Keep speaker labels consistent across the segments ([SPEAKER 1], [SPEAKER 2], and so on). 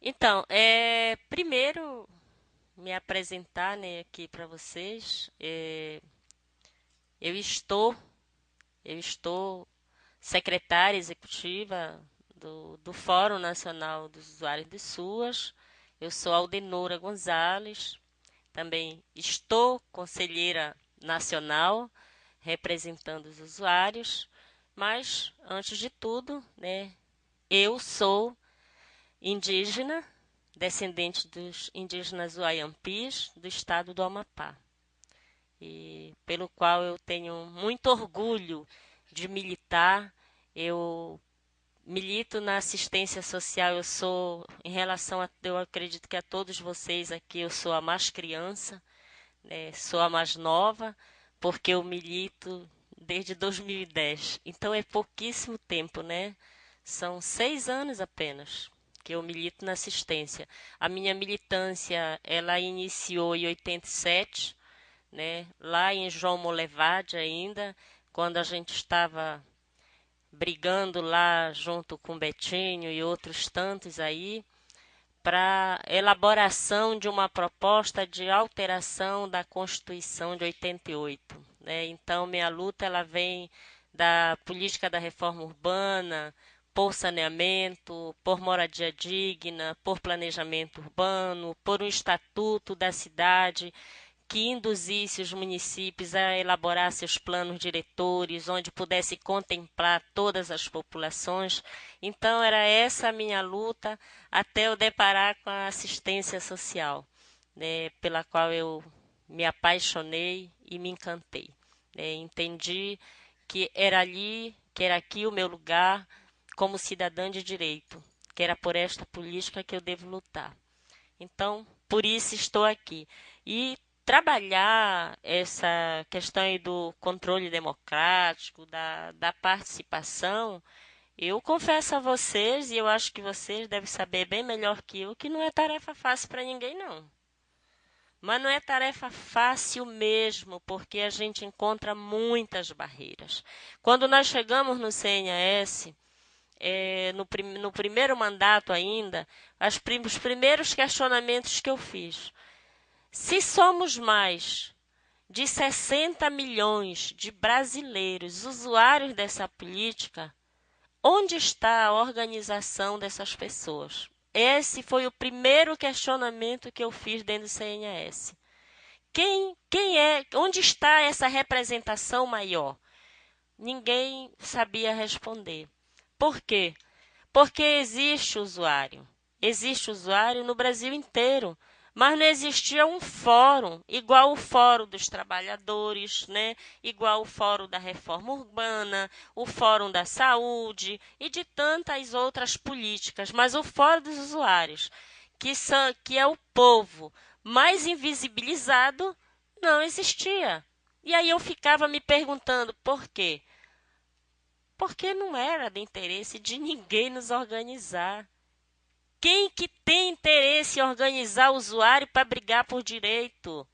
[SPEAKER 1] Então, primeiro me apresentar, né, aqui para vocês. Eu estou, eu estou secretária executiva do Fórum Nacional dos Usuários de SUAS. Eu sou Aldenora Gonzalez. Também estou conselheira nacional representando os usuários. Mas, antes de tudo, né, eu sou indígena, descendente dos indígenas Uaiampis do estado do Amapá, e pelo qual eu tenho muito orgulho de militar. Eu milito na assistência social. Eu sou, em relação a, eu acredito que a todos vocês aqui, eu sou a mais criança, né? Sou a mais nova, porque eu milito desde 2010. Então é pouquíssimo tempo, né? São 6 anos apenas que eu milito na assistência. A minha militância, ela iniciou em 87, né? Lá em João Molevade ainda, quando a gente estava brigando lá junto com Betinho e outros tantos aí, para elaboração de uma proposta de alteração da Constituição de 88, né? Então, minha luta ela vem da política da reforma urbana, por saneamento, por moradia digna, por planejamento urbano, por um estatuto da cidade que induzisse os municípios a elaborar seus planos diretores, onde pudesse contemplar todas as populações. Então, era essa a minha luta até eu deparar com a assistência social, né, pela qual eu me apaixonei e me encantei, né. Entendi que era ali, que era aqui o meu lugar como cidadã de direito, que era por esta política que eu devo lutar. Então, por isso estou aqui. E trabalhar essa questão aí do controle democrático, da participação, eu confesso a vocês, e eu acho que vocês devem saber bem melhor que eu, que não é tarefa fácil para ninguém, não. Mas não é tarefa fácil mesmo, porque a gente encontra muitas barreiras. Quando nós chegamos no CNAS, no primeiro mandato ainda, os primeiros questionamentos que eu fiz. Se somos mais de 60 milhões de brasileiros usuários dessa política, onde está a organização dessas pessoas? Esse foi o primeiro questionamento que eu fiz dentro do CNAS. Onde está essa representação maior? Ninguém sabia responder. Por quê? Porque existe usuário no Brasil inteiro, mas não existia um fórum igual o Fórum dos Trabalhadores, né? Igual o Fórum da Reforma Urbana, o Fórum da Saúde e de tantas outras políticas. Mas o Fórum dos Usuários, que é o povo mais invisibilizado, não existia. E aí eu ficava me perguntando por quê? Porque não era de interesse de ninguém nos organizar. Quem que tem interesse em organizar o usuário para brigar por direito?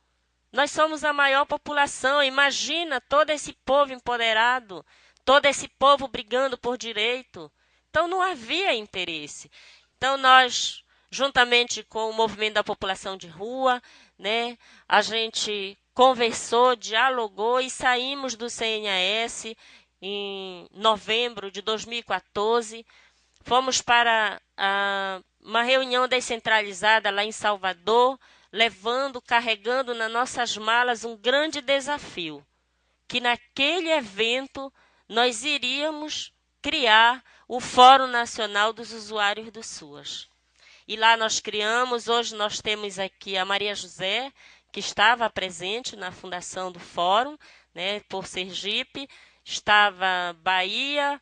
[SPEAKER 1] Nós somos a maior população. Imagina todo esse povo empoderado, todo esse povo brigando por direito. Então não havia interesse. Então nós, juntamente com o movimento da população de rua, né, a gente conversou, dialogou e saímos do CNAS em novembro de 2014. Fomos para uma reunião descentralizada lá em Salvador, levando, carregando nas nossas malas um grande desafio, que naquele evento nós iríamos criar o Fórum Nacional dos Usuários do SUAS. E lá nós criamos, hoje nós temos aqui a Maria José, que estava presente na fundação do Fórum, né, por Sergipe, estava Bahia,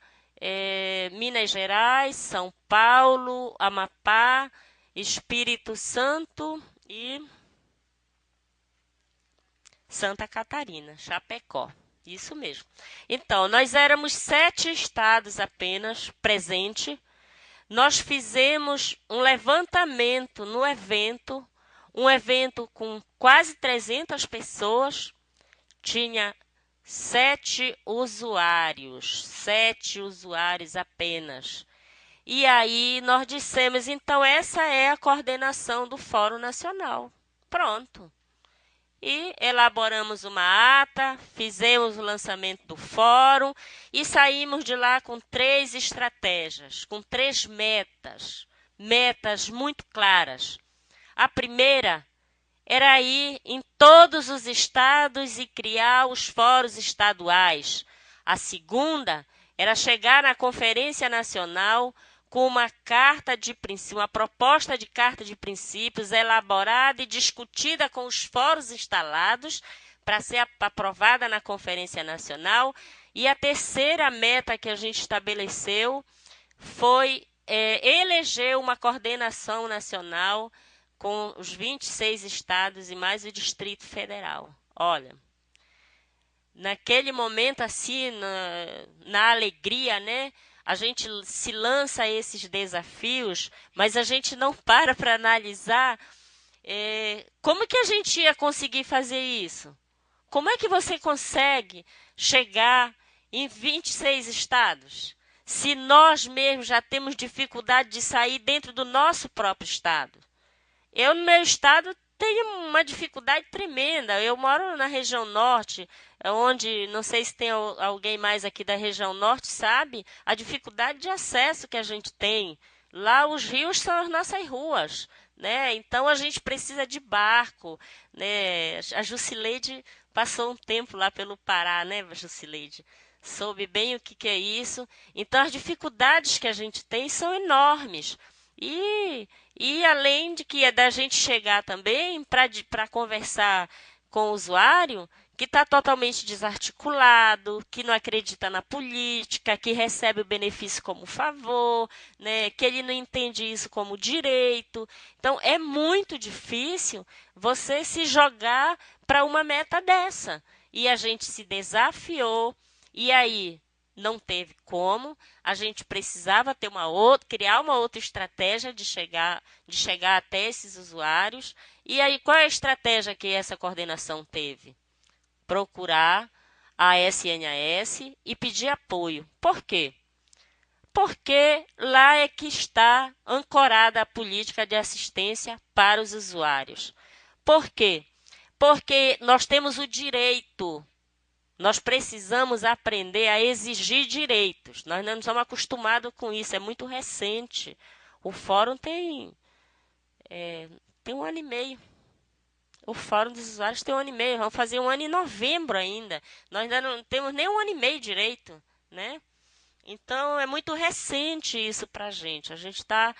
[SPEAKER 1] Minas Gerais, São Paulo, Amapá, Espírito Santo e Santa Catarina, Chapecó. Isso mesmo. Então, nós éramos 7 estados apenas presentes. Nós fizemos um levantamento no evento, um evento com quase 300 pessoas, tinha 7 usuários apenas. E aí nós dissemos, então essa é a coordenação do Fórum Nacional. Pronto. E elaboramos uma ata, fizemos o lançamento do fórum e saímos de lá com 3 estratégias, com 3 metas muito claras. A primeira era ir em todos os estados e criar os fóruns estaduais. A segunda era chegar na Conferência Nacional com uma uma proposta de carta de princípios elaborada e discutida com os fóruns instalados para ser aprovada na Conferência Nacional. E a terceira meta que a gente estabeleceu foi eleger uma coordenação nacional com os 26 estados e mais o Distrito Federal. Olha, naquele momento assim, na alegria, né? A gente se lança a esses desafios, mas a gente não para analisar como que a gente ia conseguir fazer isso. Como é que você consegue chegar em 26 estados, se nós mesmos já temos dificuldade de sair dentro do nosso próprio estado? Eu, no meu estado, tenho uma dificuldade tremenda. Eu moro na região norte, onde, não sei se tem alguém mais aqui da região norte, sabe? A dificuldade de acesso que a gente tem. Lá os rios são as nossas ruas, né? Então a gente precisa de barco, né? A Jusileide passou um tempo lá pelo Pará, né, Jusileide? Soube bem o que é isso. Então as dificuldades que a gente tem são enormes. E além de que é da gente chegar também para conversar com o usuário que está totalmente desarticulado, que não acredita na política, que recebe o benefício como favor, né, que ele não entende isso como direito. Então, é muito difícil você se jogar para uma meta dessa. E a gente se desafiou, e aí não teve como, a gente precisava ter criar uma outra estratégia de chegar até esses usuários. E aí, qual é a estratégia que essa coordenação teve? Procurar a SNS e pedir apoio. Por quê? Porque lá é que está ancorada a política de assistência para os usuários. Por quê? Porque nós temos o direito. Nós precisamos aprender a exigir direitos. Nós não estamos acostumados com isso, é muito recente. O fórum tem 1 ano e meio. O Fórum dos Usuários tem 1 ano e meio. Vamos fazer 1 ano em novembro ainda. Nós ainda não temos nem 1 ano e meio direito, né? Então, é muito recente isso para a gente. A gente está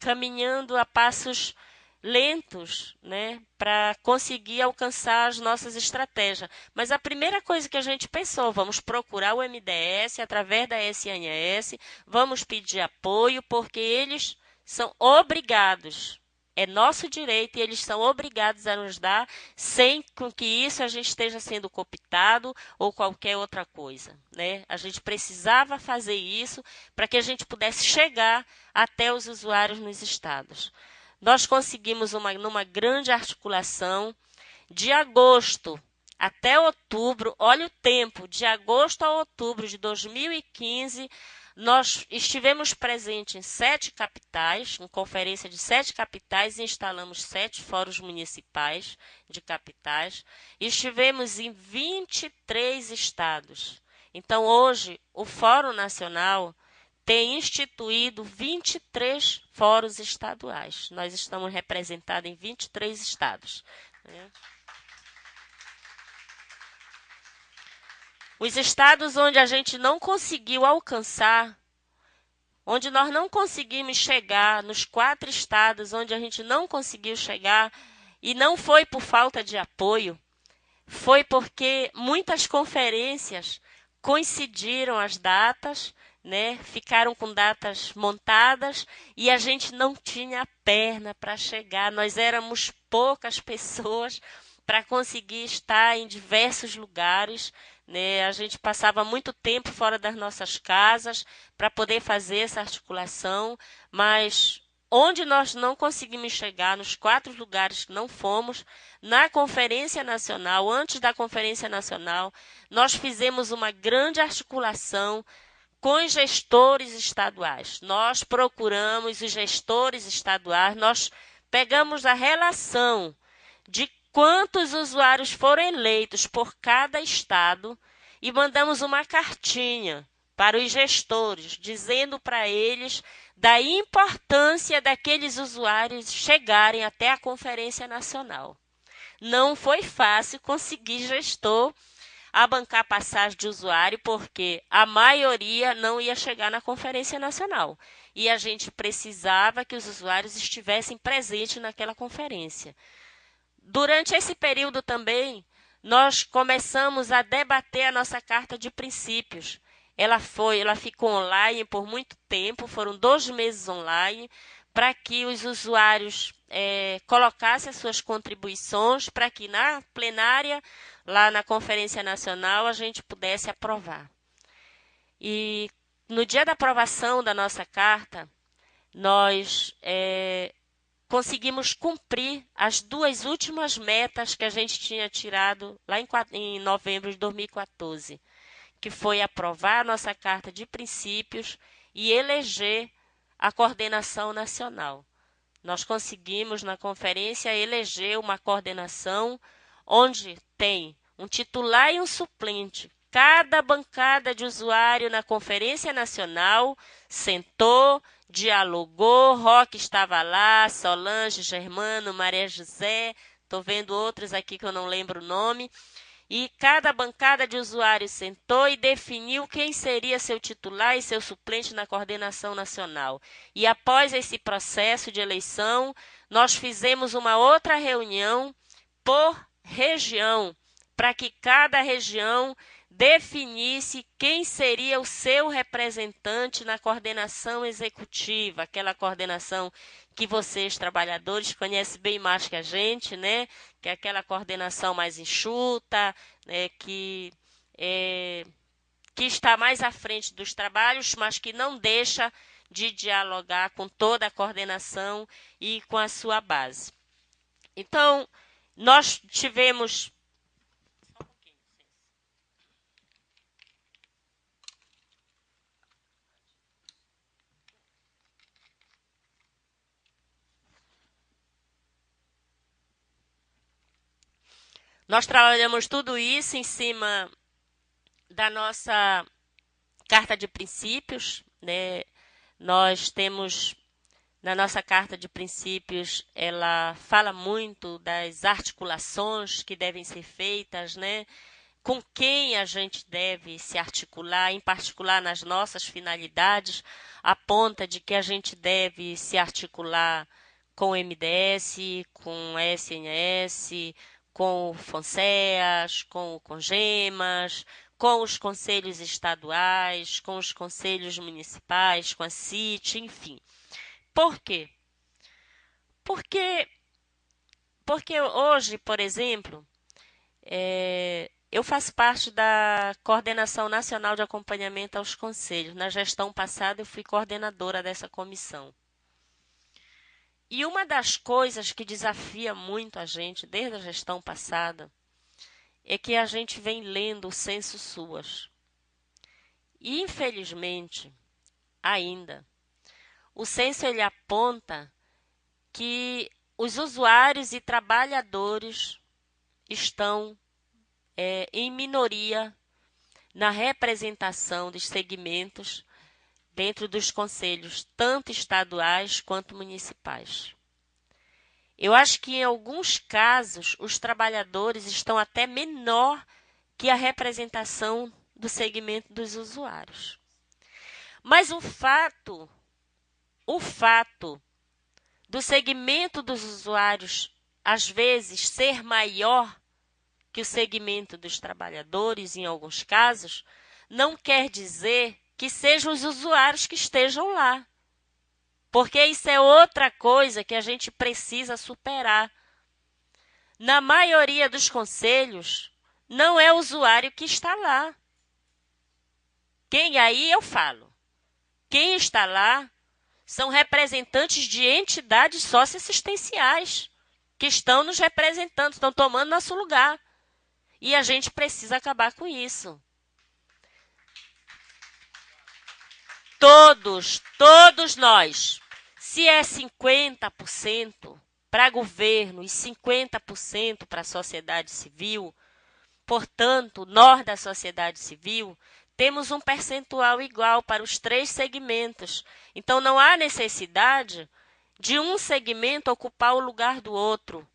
[SPEAKER 1] caminhando a passos lentos, né, para conseguir alcançar as nossas estratégias. Mas a primeira coisa que a gente pensou, vamos procurar o MDS através da SNS, vamos pedir apoio, porque eles são obrigados, é nosso direito e eles são obrigados a nos dar, sem com que isso a gente esteja sendo cooptado ou qualquer outra coisa, né? A gente precisava fazer isso para que a gente pudesse chegar até os usuários nos estados. Nós conseguimos numa grande articulação, de agosto até outubro, olha o tempo, de agosto a outubro de 2015, nós estivemos presentes em 7 capitais, em conferência de 7 capitais, e instalamos 7 fóruns municipais de capitais. Estivemos em 23 estados. Então, hoje, o Fórum Nacional tem instituído 23 fóruns estaduais. Nós estamos representados em 23 estados. Os estados onde a gente não conseguiu alcançar, onde nós não conseguimos chegar, nos 4 estados onde a gente não conseguiu chegar, e não foi por falta de apoio, foi porque muitas conferências coincidiram as datas, né? Ficaram com datas montadas e a gente não tinha perna para chegar. Nós éramos poucas pessoas para conseguir estar em diversos lugares, né? A gente passava muito tempo fora das nossas casas para poder fazer essa articulação, mas onde nós não conseguimos chegar, nos 4 lugares que não fomos, na Conferência Nacional, antes da Conferência Nacional, nós fizemos uma grande articulação com os gestores estaduais. Nós procuramos os gestores estaduais, nós pegamos a relação de quantos usuários foram eleitos por cada estado e mandamos uma cartinha para os gestores, dizendo para eles da importância daqueles usuários chegarem até a Conferência Nacional. Não foi fácil conseguir gestor a bancar passagem de usuário, porque a maioria não ia chegar na Conferência Nacional. E a gente precisava que os usuários estivessem presentes naquela conferência. Durante esse período também, nós começamos a debater a nossa carta de princípios. Ela ficou online por muito tempo, foram 2 meses online, para que os usuários colocassem as suas contribuições, para que na plenária, lá na Conferência Nacional, a gente pudesse aprovar. E no dia da aprovação da nossa carta, nós conseguimos cumprir as 2 últimas metas que a gente tinha tirado lá em novembro de 2014, que foi aprovar a nossa carta de princípios e eleger a coordenação nacional. Nós conseguimos, na conferência, eleger uma coordenação onde tem um titular e um suplente. Cada bancada de usuário na Conferência Nacional sentou, dialogou, Roque estava lá, Solange, Germano, Maria José, estou vendo outros aqui que eu não lembro o nome, e cada bancada de usuários sentou e definiu quem seria seu titular e seu suplente na coordenação nacional. E após esse processo de eleição, nós fizemos uma outra reunião por região, para que cada região definisse quem seria o seu representante na coordenação executiva, aquela coordenação que vocês, trabalhadores, conhecem bem mais que a gente, né? Que é aquela coordenação mais enxuta, né? que está mais à frente dos trabalhos, mas que não deixa de dialogar com toda a coordenação e com a sua base. Então, nós tivemos... Nós trabalhamos tudo isso em cima da nossa carta de princípios, né? Nós temos, na nossa carta de princípios, ela fala muito das articulações que devem ser feitas, né? Com quem a gente deve se articular, em particular nas nossas finalidades, aponta de que a gente deve se articular com o MDS, com o SNS, com o FONSEAS, com o CONGEMAS, com os conselhos estaduais, com os conselhos municipais, com a CIT, enfim. Por quê? Porque hoje, por exemplo, eu faço parte da Coordenação Nacional de Acompanhamento aos Conselhos. Na gestão passada, eu fui coordenadora dessa comissão. E uma das coisas que desafia muito a gente, desde a gestão passada, é que a gente vem lendo o censo SUAS. E, infelizmente, ainda, o censo ele aponta que os usuários e trabalhadores estão em minoria na representação dos segmentos dentro dos conselhos, tanto estaduais quanto municipais. Eu acho que, em alguns casos, os trabalhadores estão até menor que a representação do segmento dos usuários. Mas o fato do segmento dos usuários, às vezes, ser maior que o segmento dos trabalhadores, em alguns casos, não quer dizer que sejam os usuários que estejam lá. Porque isso é outra coisa que a gente precisa superar. Na maioria dos conselhos, não é o usuário que está lá. Aí eu falo. Quem está lá são representantes de entidades socioassistenciais que estão nos representando, estão tomando nosso lugar. E a gente precisa acabar com isso. todos nós, se é 50% para governo e 50% para a sociedade civil, portanto, nós da sociedade civil temos um percentual igual para os 3 segmentos. Então, não há necessidade de um segmento ocupar o lugar do outro.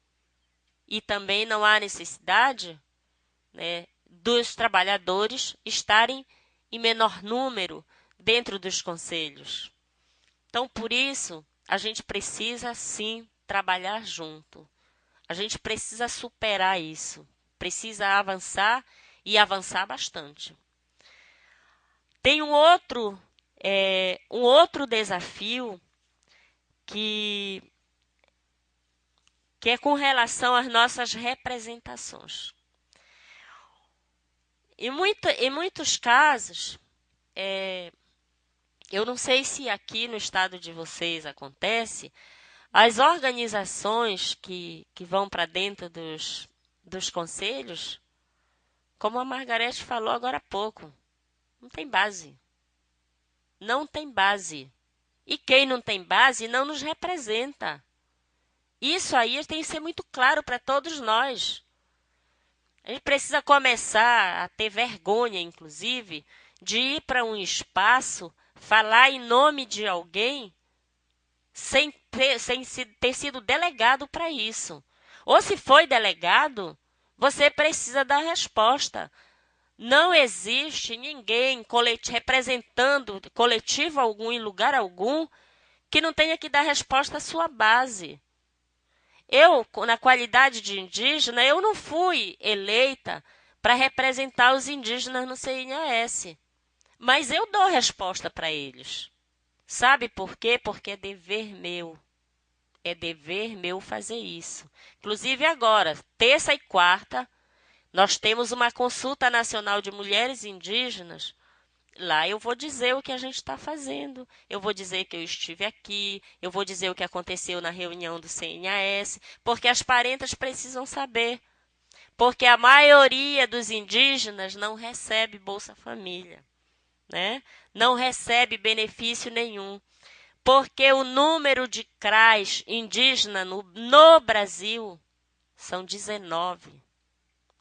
[SPEAKER 1] E também não há necessidade, né, dos trabalhadores estarem em menor número dentro dos conselhos. Então, por isso, a gente precisa, sim, trabalhar junto. A gente precisa superar isso. Precisa avançar e avançar bastante. Tem um outro desafio que é com relação às nossas representações. Em muitos casos, eu não sei se aqui no estado de vocês acontece, as organizações que vão para dentro dos conselhos, como a Margarete falou agora há pouco, não tem base. Não tem base. E quem não tem base não nos representa. Isso aí tem que ser muito claro para todos nós. A gente precisa começar a ter vergonha, inclusive, de ir para um espaço, falar em nome de alguém, sem ter sido delegado para isso. Ou se foi delegado, você precisa dar resposta. Não existe ninguém representando coletivo algum em lugar algum que não tenha que dar resposta à sua base. Eu, na qualidade de indígena, eu não fui eleita para representar os indígenas no CNAS, mas eu dou resposta para eles. Sabe por quê? Porque é dever meu. É dever meu fazer isso. Inclusive agora, terça e quarta, nós temos uma consulta nacional de mulheres indígenas. Lá eu vou dizer o que a gente está fazendo. Eu vou dizer que eu estive aqui. Eu vou dizer o que aconteceu na reunião do CNAS. Porque as parentas precisam saber. Porque a maioria dos indígenas não recebe Bolsa Família, né? Não recebe benefício nenhum. Porque o número de CRAs indígena no Brasil são 19.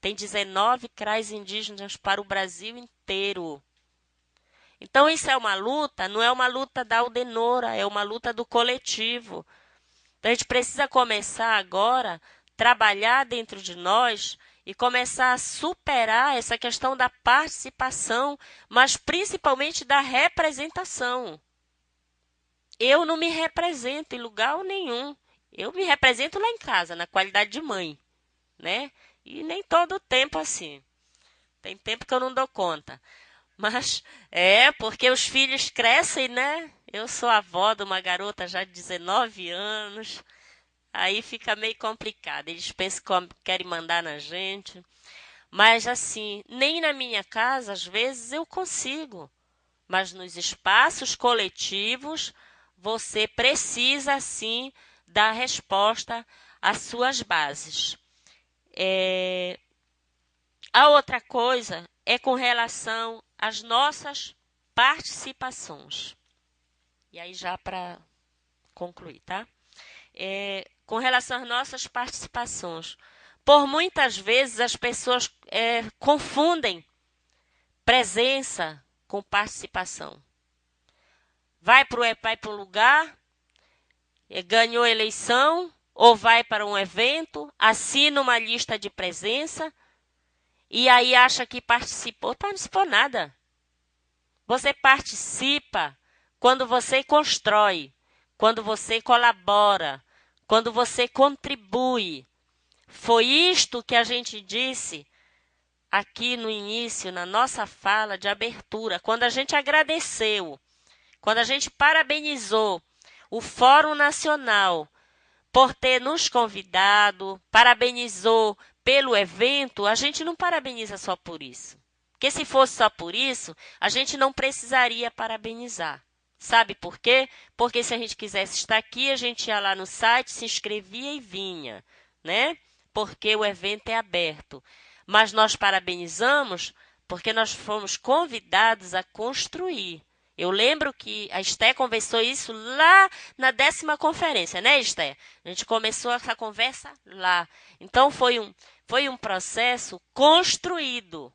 [SPEAKER 1] Tem 19 CRAs indígenas para o Brasil inteiro. Então, isso é uma luta, não é uma luta da Aldenora, é uma luta do coletivo. Então, a gente precisa começar agora a trabalhar dentro de nós e começar a superar essa questão da participação, mas principalmente da representação. Eu não me represento em lugar nenhum. Eu me represento lá em casa, na qualidade de mãe, né? E nem todo o tempo assim. Tem tempo que eu não dou conta. Mas porque os filhos crescem, né? Eu sou avó de uma garota já de 19 anos. Aí fica meio complicado. Eles pensam que querem mandar na gente. Mas assim, nem na minha casa, às vezes, eu consigo. Mas nos espaços coletivos, você precisa, sim, dar resposta às suas bases. A outra coisa é com relação às nossas participações. E aí já para concluir, tá? Com relação às nossas participações. Por muitas vezes as pessoas confundem presença com participação. Vai para um lugar, ganhou eleição, ou vai para um evento, assina uma lista de presença, e aí acha que participou. Não participou nada. Você participa quando você constrói, quando você colabora, quando você contribui. Foi isto que a gente disse aqui no início, na nossa fala de abertura, quando a gente agradeceu, quando a gente parabenizou o Fórum Nacional por ter nos convidado, parabenizou pelo evento, a gente não parabeniza só por isso. Porque se fosse só por isso, a gente não precisaria parabenizar. Sabe por quê? Porque se a gente quisesse estar aqui, a gente ia lá no site, se inscrevia e vinha, né? Porque o evento é aberto. Mas nós parabenizamos porque nós fomos convidados a construir. Eu lembro que a Esté conversou isso lá na 10ª conferência, né, Esté? A gente começou essa conversa lá. Então, foi um processo construído.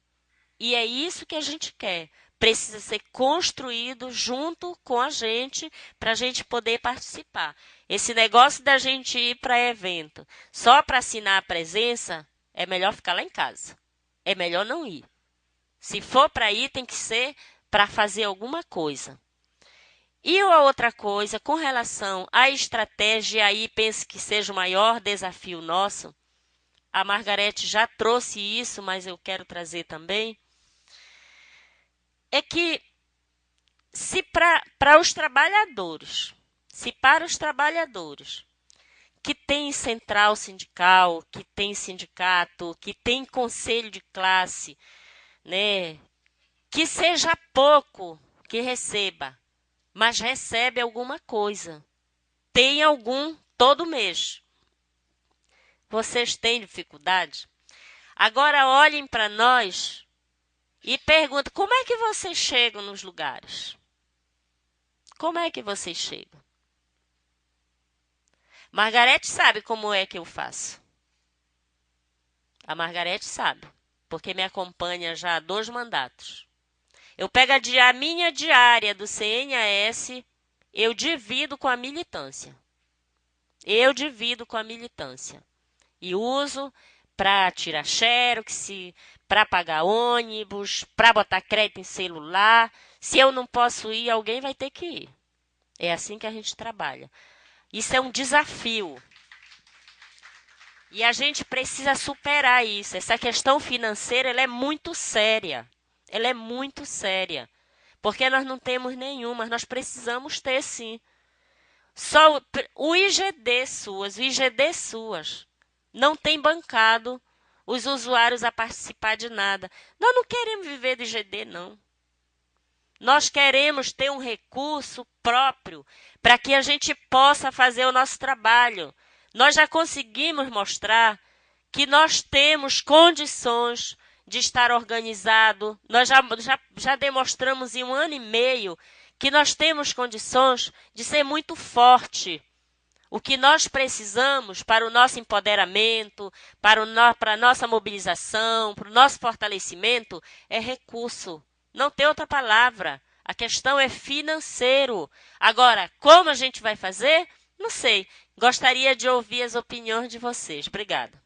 [SPEAKER 1] E é isso que a gente quer. Precisa ser construído junto com a gente para a gente poder participar. Esse negócio da gente ir para evento só para assinar a presença, é melhor ficar lá em casa. É melhor não ir. Se for para ir, tem que ser para fazer alguma coisa. E a outra coisa, com relação à estratégia, aí penso que seja o maior desafio nosso. A Margarete já trouxe isso, mas eu quero trazer também. É que se para os trabalhadores, se para os trabalhadores que tem central sindical, que tem sindicato, que tem conselho de classe, né, que seja pouco que receba, mas recebe alguma coisa. Tem algum todo mês. Vocês têm dificuldade? Agora olhem para nós e perguntem, como é que vocês chegam nos lugares? Como é que vocês chegam? Margarete sabe como é que eu faço. A Margarete sabe, porque me acompanha já há 2 mandatos. Eu pego a minha diária do CNAS, eu divido com a militância. Eu divido com a militância. E uso para tirar xerox, para pagar ônibus, para botar crédito em celular. Se eu não posso ir, alguém vai ter que ir. É assim que a gente trabalha. Isso é um desafio. E a gente precisa superar isso. Essa questão financeira, ela é muito séria. Ela é muito séria. Porque nós não temos nenhum, mas nós precisamos ter sim. Só o IGD suas, não tem bancado os usuários a participar de nada. Nós não queremos viver do IGD, não. Nós queremos ter um recurso próprio para que a gente possa fazer o nosso trabalho. Nós já conseguimos mostrar que nós temos condições de estar organizado. Nós já demonstramos em 1 ano e meio que nós temos condições de ser muito forte. O que nós precisamos para o nosso empoderamento, para a nossa mobilização, para o nosso fortalecimento, é recurso. Não tem outra palavra. A questão é financeiro. Agora, como a gente vai fazer? Não sei. Gostaria de ouvir as opiniões de vocês. Obrigada.